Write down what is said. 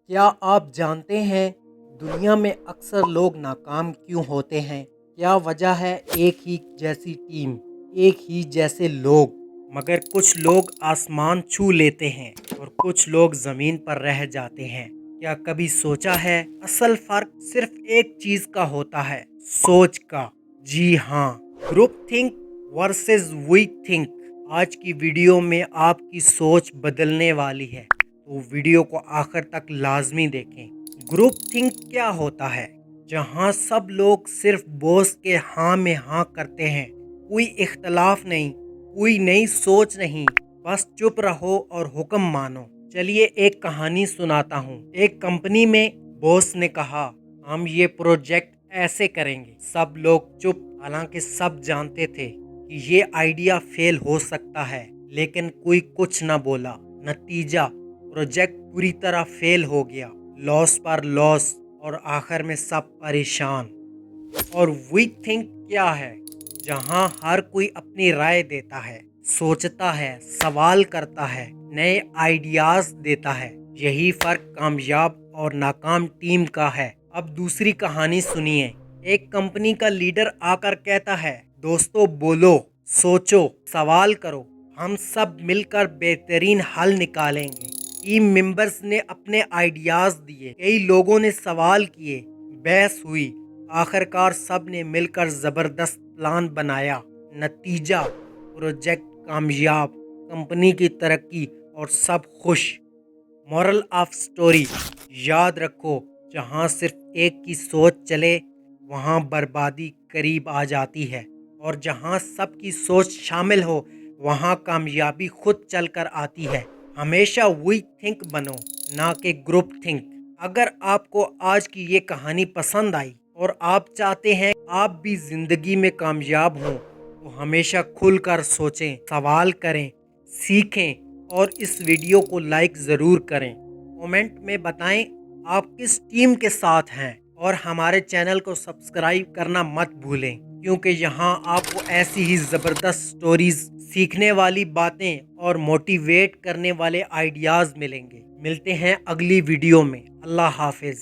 کیا آپ جانتے ہیں دنیا میں اکثر لوگ ناکام کیوں ہوتے ہیں؟ کیا وجہ ہے ایک ہی جیسی ٹیم، ایک ہی جیسے لوگ، مگر کچھ لوگ آسمان چھو لیتے ہیں اور کچھ لوگ زمین پر رہ جاتے ہیں؟ کیا کبھی سوچا ہے اصل فرق صرف ایک چیز کا ہوتا ہے، سوچ کا؟ جی ہاں، group think versus weak think. آج کی ویڈیو میں آپ کی سوچ بدلنے والی ہے، تو ویڈیو کو آخر تک لازمی دیکھیں۔ گروپ تھنک کیا ہوتا ہے؟ جہاں سب لوگ صرف بوس کے ہاں میں ہاں کرتے ہیں، کوئی اختلاف نہیں، کوئی نئی سوچ نہیں، بس چپ رہو اور حکم مانو۔ چلیے ایک کہانی سناتا ہوں۔ ایک کمپنی میں بوس نے کہا، ہم یہ پروجیکٹ ایسے کریں گے۔ سب لوگ چپ، حالانکہ سب جانتے تھے کہ یہ آئیڈیا فیل ہو سکتا ہے، لیکن کوئی کچھ نہ بولا۔ نتیجہ، پروجیکٹ پوری طرح فیل ہو گیا، لاس پر لاس، اور آخر میں سب پریشان۔ اور ویک تھنک کیا ہے؟ جہاں ہر کوئی اپنی رائے دیتا ہے، سوچتا ہے، سوال کرتا ہے، نئے آئیڈیاز دیتا ہے۔ یہی فرق کامیاب اور ناکام ٹیم کا ہے۔ اب دوسری کہانی سنیے۔ ایک کمپنی کا لیڈر آ کر کہتا ہے، دوستو بولو، سوچو، سوال کرو، ہم سب مل کر بہترین حل نکالیں گے۔ ٹیم ممبرز نے اپنے آئیڈیاز دیے، کئی لوگوں نے سوال کیے، بحث ہوئی، آخر کار سب نے مل کر زبردست پلان بنایا۔ نتیجہ، پروجیکٹ کامیاب، کمپنی کی ترقی اور سب خوش۔ مورل آف سٹوری: یاد رکھو، جہاں صرف ایک کی سوچ چلے وہاں بربادی قریب آ جاتی ہے، اور جہاں سب کی سوچ شامل ہو وہاں کامیابی خود چل کر آتی ہے۔ ہمیشہ ویک تھنک بنو، نہ کہ گروپ تھنک۔ اگر آپ کو آج کی یہ کہانی پسند آئی اور آپ چاہتے ہیں آپ بھی زندگی میں کامیاب ہوں، تو ہمیشہ کھل کر سوچیں، سوال کریں، سیکھیں، اور اس ویڈیو کو لائک ضرور کریں۔ کومنٹ میں بتائیں آپ کس ٹیم کے ساتھ ہیں، اور ہمارے چینل کو سبسکرائب کرنا مت بھولیں، کیونکہ یہاں آپ کو ایسی ہی زبردست سٹوریز، سیکھنے والی باتیں اور موٹیویٹ کرنے والے آئیڈیاز ملیں گے۔ ملتے ہیں اگلی ویڈیو میں۔ اللہ حافظ۔